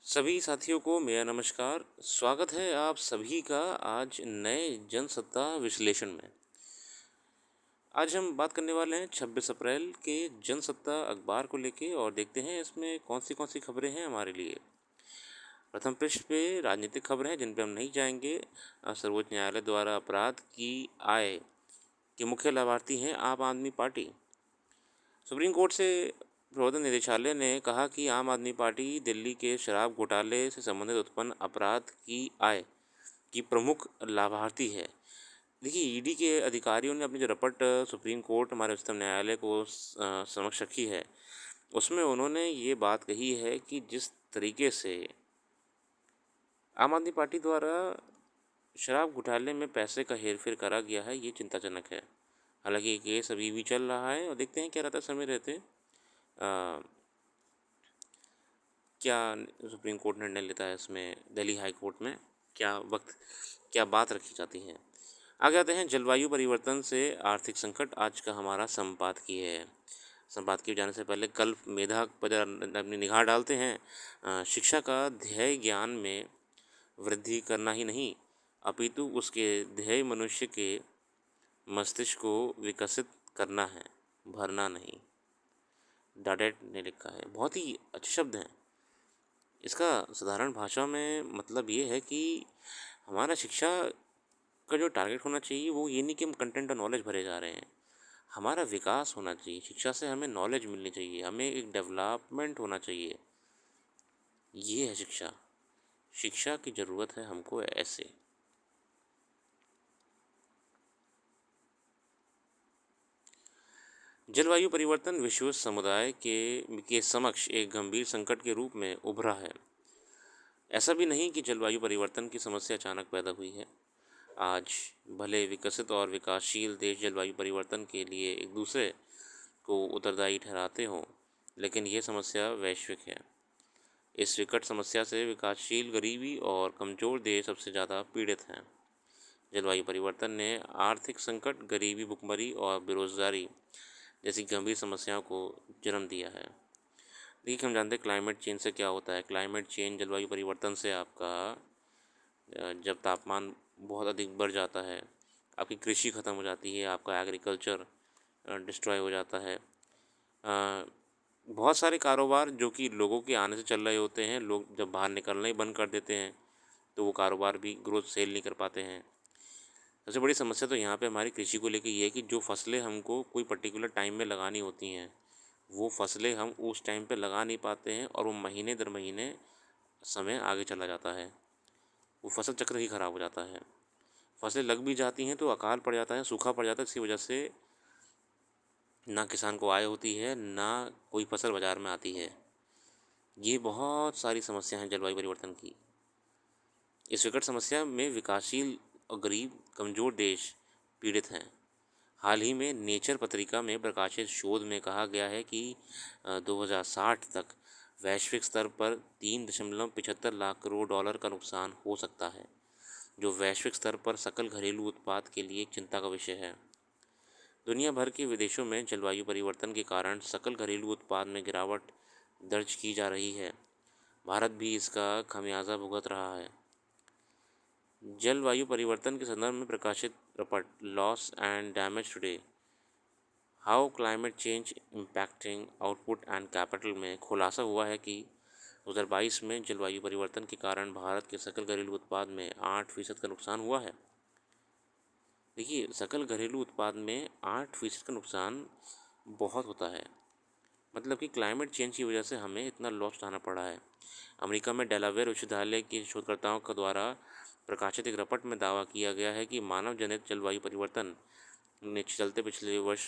सभी साथियों को मेरा नमस्कार। स्वागत है आप सभी का आज नए जनसत्ता विश्लेषण में। आज हम बात करने वाले हैं 26 अप्रैल के जनसत्ता अखबार को लेके और देखते हैं इसमें कौन सी खबरें हैं हमारे लिए। प्रथम पृष्ठ पे राजनीतिक खबरें हैं जिन पे हम नहीं जाएंगे। सर्वोच्च न्यायालय द्वारा अपराध की आय के मुख्य लाभार्थी हैं आम आदमी पार्टी। सुप्रीम कोर्ट से प्रवर्तन निदेशालय ने कहा कि आम आदमी पार्टी दिल्ली के शराब घोटाले से संबंधित उत्पन्न अपराध की आय की प्रमुख लाभार्थी है। देखिए, ईडी के अधिकारियों ने अपनी जो रपट सुप्रीम कोर्ट हमारे उच्चतम न्यायालय को समक्ष रखी है, उसमें उन्होंने ये बात कही है कि जिस तरीके से आम आदमी पार्टी द्वारा शराब घोटाले में पैसे का हेरफेर करा गया है, ये चिंताजनक है। हालांकि ये केस अभी भी चल रहा है और देखते हैं क्या रहता है समय रहते। क्या सुप्रीम कोर्ट निर्णय लेता है इसमें, दिल्ली हाई कोर्ट में क्या बात रखी जाती है। आगे आते हैं जलवायु परिवर्तन से आर्थिक संकट, आज का हमारा संपादकीय है। संपादकीय जाने से पहले कल मेधा पर अपनी निगाह डालते हैं। शिक्षा का ध्येय ज्ञान में वृद्धि करना ही नहीं, अपितु उसके ध्येय मनुष्य के मस्तिष्क को विकसित करना है, भरना नहीं। डाडेट ने लिखा है, बहुत ही अच्छे शब्द हैं। इसका साधारण भाषा में मतलब ये है कि हमारा शिक्षा का जो टारगेट होना चाहिए वो ये नहीं कि हम कंटेंट और नॉलेज भरे जा रहे हैं। हमारा विकास होना चाहिए, शिक्षा से हमें नॉलेज मिलनी चाहिए, हमें एक डेवलपमेंट होना चाहिए। ये है शिक्षा। शिक्षा की ज़रूरत है हमको ऐसे। जलवायु परिवर्तन विश्व समुदाय के समक्ष एक गंभीर संकट के रूप में उभरा है। ऐसा भी नहीं कि जलवायु परिवर्तन की समस्या अचानक पैदा हुई है। आज भले विकसित और विकासशील देश जलवायु परिवर्तन के लिए एक दूसरे को उत्तरदायी ठहराते हों, लेकिन ये समस्या वैश्विक है। इस विकट समस्या से विकासशील, गरीबी और कमज़ोर देश सबसे ज़्यादा पीड़ित हैं। जलवायु परिवर्तन ने आर्थिक संकट, गरीबी, भुखमरी और बेरोजगारी जैसी गंभीर समस्याओं को जन्म दिया है। देखिए, हम जानते हैं क्लाइमेट चेंज से क्या होता है। क्लाइमेट चेंज, जलवायु परिवर्तन से आपका जब तापमान बहुत अधिक बढ़ जाता है, आपकी कृषि ख़त्म हो जाती है, आपका एग्रीकल्चर डिस्ट्रॉय हो जाता है। बहुत सारे कारोबार जो कि लोगों के आने से चल रहे होते हैं, लोग जब बाहर निकलना ही बंद कर देते हैं तो वो कारोबार भी ग्रोथ सेल नहीं कर पाते हैं। सबसे बड़ी समस्या तो यहाँ पे हमारी कृषि को लेके ये है कि जो फसलें हमको कोई पर्टिकुलर टाइम में लगानी होती हैं, वो फसलें हम उस टाइम पे लगा नहीं पाते हैं और वो महीने दर महीने समय आगे चला जाता है। वो फसल चक्र ही ख़राब हो जाता है। फसलें लग भी जाती हैं तो अकाल पड़ जाता है, सूखा पड़ जाता है। इसी वजह से ना किसान को आय होती है, ना कोई फसल बाज़ार में आती है। ये बहुत सारी समस्या हैं जलवायु परिवर्तन की। इस विकट समस्या में विकासशील और गरीब, कमज़ोर देश पीड़ित हैं। हाल ही में नेचर पत्रिका में प्रकाशित शोध में कहा गया है कि 2060 तक वैश्विक स्तर पर 3.75 लाख करोड़ डॉलर का नुकसान हो सकता है, जो वैश्विक स्तर पर सकल घरेलू उत्पाद के लिए एक चिंता का विषय है। दुनिया भर के विदेशों में जलवायु परिवर्तन के कारण सकल घरेलू उत्पाद में गिरावट दर्ज की जा रही है। भारत भी इसका खमियाजा भुगत रहा है। जलवायु परिवर्तन के संदर्भ में प्रकाशित report loss and damage today, how climate change impacting output and capital में खुलासा हुआ है कि 2022 में जलवायु परिवर्तन के कारण भारत के सकल घरेलू उत्पाद में 8% का नुकसान हुआ है। देखिए, सकल घरेलू उत्पाद में 8% का नुकसान बहुत होता है। मतलब कि क्लाइमेट चेंज की वजह से हमें इतना लॉस उठाना पड़ा है। अमेरिका में डेलावेयर विश्वविद्यालय के शोधकर्ताओं के द्वारा प्रकाशित एक रिपोर्ट में दावा किया गया है कि मानव जनित जलवायु परिवर्तन ने चलते पिछले वर्ष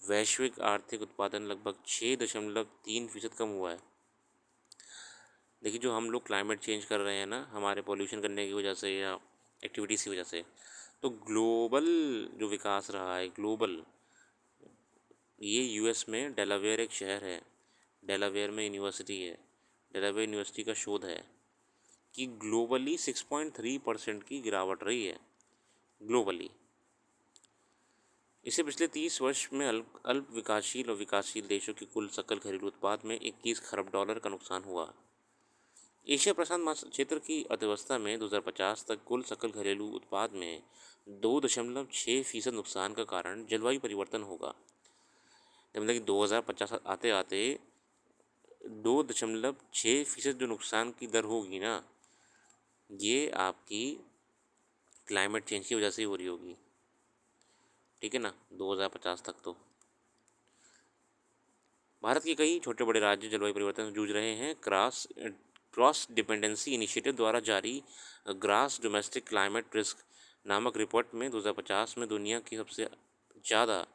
वैश्विक आर्थिक उत्पादन लगभग 6.3% कम हुआ है। देखिए, जो हम लोग क्लाइमेट चेंज कर रहे हैं ना, हमारे पॉल्यूशन करने की वजह से या एक्टिविटीज़ की वजह से, तो ग्लोबल जो विकास रहा है, ग्लोबल, ये यूएस में डेलावेयर एक शहर है, डेलावेयर में यूनिवर्सिटी है, डेलावेयर यूनिवर्सिटी का शोध है कि ग्लोबली 6.3% की गिरावट रही है ग्लोबली। इसे पिछले 30 वर्ष में अल्प विकासशील और विकासशील देशों के कुल सकल घरेलू उत्पाद में 21 खरब डॉलर का नुकसान हुआ। एशिया प्रशांत क्षेत्र की अर्थव्यवस्था में 2050 तक कुल सकल घरेलू उत्पाद में 2.6% नुकसान का कारण जलवायु परिवर्तन होगा। मतलब कि 2050 आते आते 2.6% जो नुकसान की दर होगी ना, ये आपकी क्लाइमेट चेंज की वजह से ही हो रही होगी। ठीक है ना, 2050 तक तो भारत के कई छोटे बड़े राज्य जलवायु परिवर्तन से जूझ रहे हैं। क्रॉस डिपेंडेंसी इनिशिएटिव द्वारा जारी ग्रास डोमेस्टिक क्लाइमेट रिस्क नामक रिपोर्ट में 2050 में दुनिया की सबसे ज़्यादा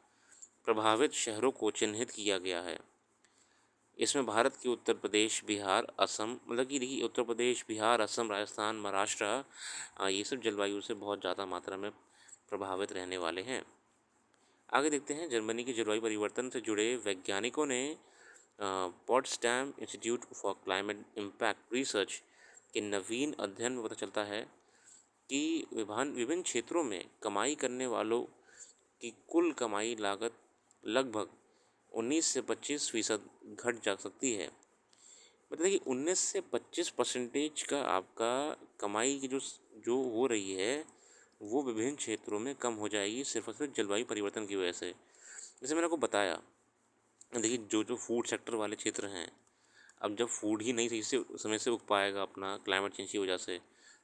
प्रभावित शहरों को चिन्हित किया गया है। इसमें भारत के उत्तर प्रदेश, बिहार, असम, मतलब कि देखिए उत्तर प्रदेश, बिहार, असम, राजस्थान, महाराष्ट्र, ये सब जलवायु से बहुत ज़्यादा मात्रा में प्रभावित रहने वाले हैं। आगे देखते हैं, जर्मनी के जलवायु परिवर्तन से जुड़े वैज्ञानिकों ने Potsdam institute for climate impact research के नवीन अध्ययन में पता चलता है कि विभिन्न क्षेत्रों में कमाई करने वालों की कुल कमाई लागत लगभग 19 से 25% घट जा सकती है। मतलब कि 19 से 25% का आपका कमाई की जो जो हो रही है वो विभिन्न क्षेत्रों में कम हो जाएगी, सिर्फ और सिर्फ जलवायु परिवर्तन की वजह से। जैसे मैंने आपको बताया, देखिए जो फूड सेक्टर वाले क्षेत्र हैं, अब जब फूड ही नहीं सही से समय से उग पाएगा अपना क्लाइमेट चेंज की वजह से,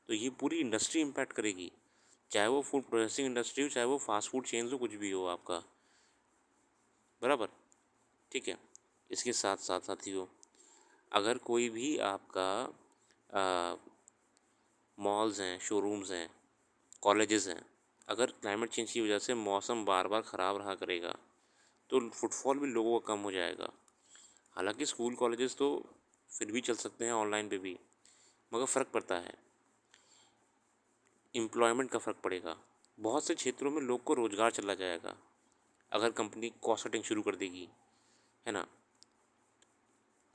तो ये पूरी इंडस्ट्री इम्पैक्ट करेगी, चाहे वो फूड प्रोसेसिंग इंडस्ट्री हो, चाहे वो फास्ट फूड चेन्स हो, कुछ भी हो आपका, बराबर। ठीक है, इसके साथ साथ साथियों, अगर कोई भी आपका मॉल्स हैं, शोरूम्स हैं, कॉलेजेस हैं, अगर क्लाइमेट चेंज की वजह से मौसम बार बार ख़राब रहा करेगा तो फुटफॉल भी लोगों का कम हो जाएगा। हालांकि स्कूल कॉलेजेस तो फिर भी चल सकते हैं ऑनलाइन पे भी, मगर फ़र्क पड़ता है, एम्प्लॉयमेंट का फ़र्क पड़ेगा। बहुत से क्षेत्रों में लोग को रोज़गार चला जाएगा अगर कंपनी कॉस्ट कटिंग शुरू कर देगी, है ना।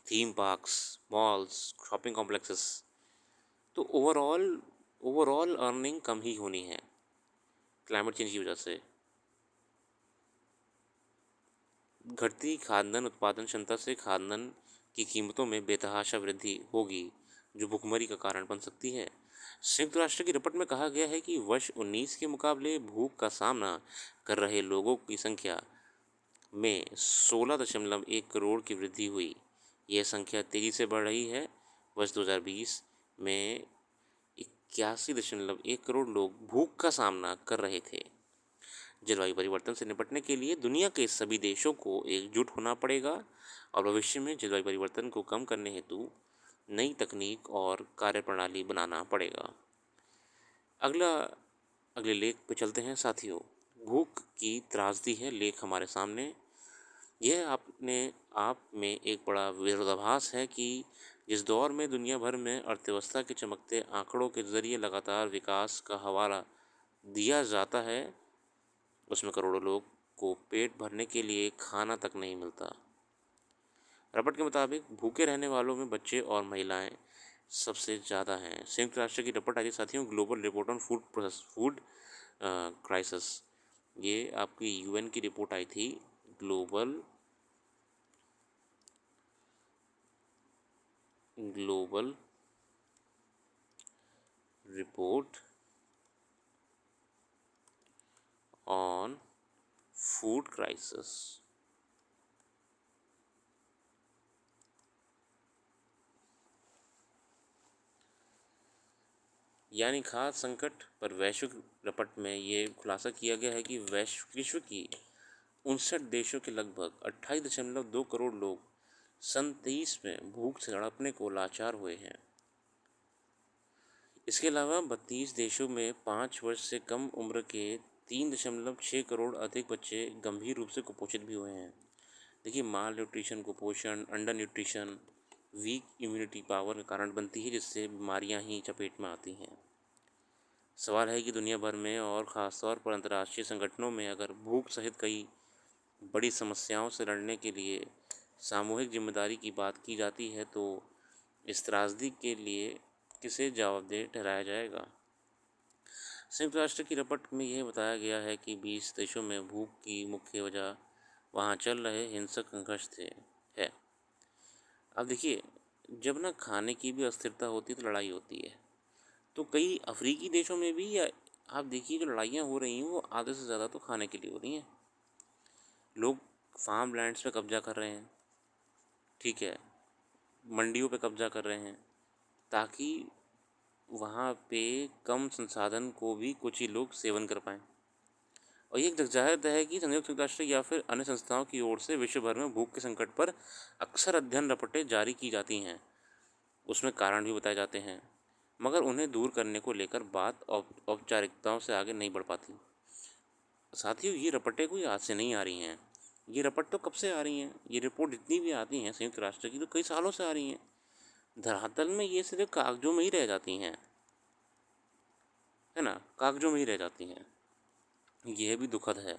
Theme parks, malls, shopping complexes, तो ओवरऑल अर्निंग कम ही होनी है क्लाइमेट चेंज की वजह से। घटती खाद्यान्न उत्पादन क्षमता से खाद्यान्न की कीमतों में बेतहाशा वृद्धि होगी, जो भुखमरी का कारण बन सकती है। संयुक्त राष्ट्र की रिपोर्ट में कहा गया है कि वर्ष 19 के मुकाबले भूख का सामना कर रहे लोगों की संख्या में 16.1 करोड़ की वृद्धि हुई। यह संख्या तेज़ी से बढ़ रही है। वर्ष 2020 में 81.1 करोड़ लोग भूख का सामना कर रहे थे। जलवायु परिवर्तन से निपटने के लिए दुनिया के सभी देशों को एकजुट होना पड़ेगा और भविष्य में जलवायु परिवर्तन को कम करने हेतु नई तकनीक और कार्यप्रणाली बनाना पड़ेगा। अगला अगले लेख पे चलते हैं साथियों। भूख की त्रासदी है लेख हमारे सामने। यह आप में एक बड़ा विरोधाभास है कि जिस दौर में दुनिया भर में अर्थव्यवस्था के चमकते आंकड़ों के जरिए लगातार विकास का हवाला दिया जाता है, उसमें करोड़ों लोग को पेट भरने के लिए खाना तक नहीं मिलता। रिपोर्ट के मुताबिक भूखे रहने वालों में बच्चे और महिलाएं सबसे ज़्यादा हैं। संयुक्त राष्ट्र की रिपोर्ट आई थी साथियों, global report on food crisis. ये आपकी यूएन की रिपोर्ट आई थी, global report on food crisis. यानी खाद्य संकट पर वैश्विक रिपोर्ट में ये खुलासा किया गया है कि विश्व की 59 देशों के लगभग 28.2 करोड़ लोग सन 23 में भूख से तड़पने को लाचार हुए हैं। इसके अलावा 32 देशों में 5 वर्ष से कम उम्र के 3.6 करोड़ अधिक बच्चे गंभीर रूप से कुपोषित भी हुए हैं। देखिए, माल न्यूट्रिशन, कुपोषण, under nutrition weak immunity power का कारण बनती है, जिससे बीमारियां ही चपेट में आती हैं। सवाल है कि दुनिया भर में और ख़ासतौर पर अंतर्राष्ट्रीय संगठनों में अगर भूख सहित कई बड़ी समस्याओं से लड़ने के लिए सामूहिक जिम्मेदारी की बात की जाती है, तो इस त्रासदी के लिए किसे जवाबदेह ठहराया जाएगा। संयुक्त राष्ट्र की रिपोर्ट में यह बताया गया है कि 20 देशों में भूख की मुख्य वजह वहाँ चल रहे हिंसक संघर्ष थे है। अब देखिए, जब ना खाने की भी अस्थिरता होती है तो लड़ाई होती है। तो कई अफ्रीकी देशों में भी या आप देखिए जो लड़ाइयाँ हो रही हैं वो आधे से ज़्यादा तो खाने के लिए हो रही हैं। लोग फार्म लैंड्स पे कब्जा कर रहे हैं, ठीक है, मंडियों पे कब्जा कर रहे हैं, ताकि वहाँ पे कम संसाधन को भी कुछ ही लोग सेवन कर पाएँ। और ये एक जगजाहिर है कि संयुक्त राष्ट्र या फिर अन्य संस्थाओं की ओर से विश्व भर में भूख के संकट पर अक्सर अध्ययन रिपोर्टें जारी की जाती हैं। उसमें कारण भी बताए जाते हैं, मगर उन्हें दूर करने को लेकर बात औपचारिकताओं से आगे नहीं बढ़ पाती। साथियों, ये रिपोर्टें कोई आज से नहीं आ रही हैं। ये रिपोर्ट तो कब से आ रही हैं। ये रिपोर्ट जितनी भी आती हैं संयुक्त राष्ट्र की तो कई सालों से आ रही हैं। धरातल में ये सिर्फ कागजों में ही रह जाती हैं, है ना, कागजों में ही रह जाती हैं। यह भी दुखद है।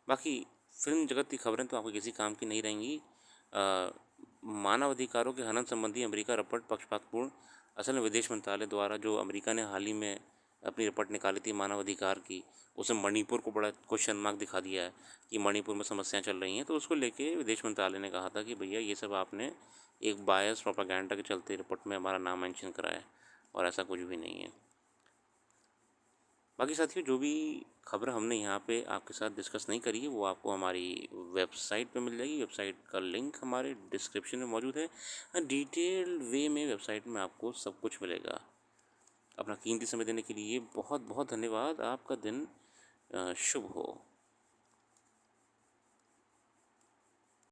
बाकी फिल्म जगत की खबरें तो आपको किसी काम की नहीं रहेंगी। मानव अधिकारों के हनन संबंधी अमेरिका रिपोर्ट पक्षपातपूर्ण। असल में विदेश मंत्रालय द्वारा जो अमेरिका ने हाल ही में अपनी रिपोर्ट निकाली थी मानव अधिकार की, उसमें मणिपुर को बड़ा क्वेश्चन मार्क दिखा दिया है कि मणिपुर में समस्याएं चल रही हैं। तो उसको लेके विदेश मंत्रालय ने कहा था कि भैया ये सब आपने एक बायस प्रोपागेंडा के चलते रिपोर्ट में हमारा नाम मेंशन करा है, और ऐसा कुछ भी नहीं है। बाकी साथियों, जो भी खबर हमने यहाँ पे आपके साथ डिस्कस नहीं करी है वो आपको हमारी वेबसाइट पे मिल जाएगी। वेबसाइट का लिंक हमारे डिस्क्रिप्शन में मौजूद है। डिटेल्ड वे में वेबसाइट में आपको सब कुछ मिलेगा। अपना कीमती समय देने के लिए बहुत बहुत धन्यवाद। आपका दिन शुभ हो।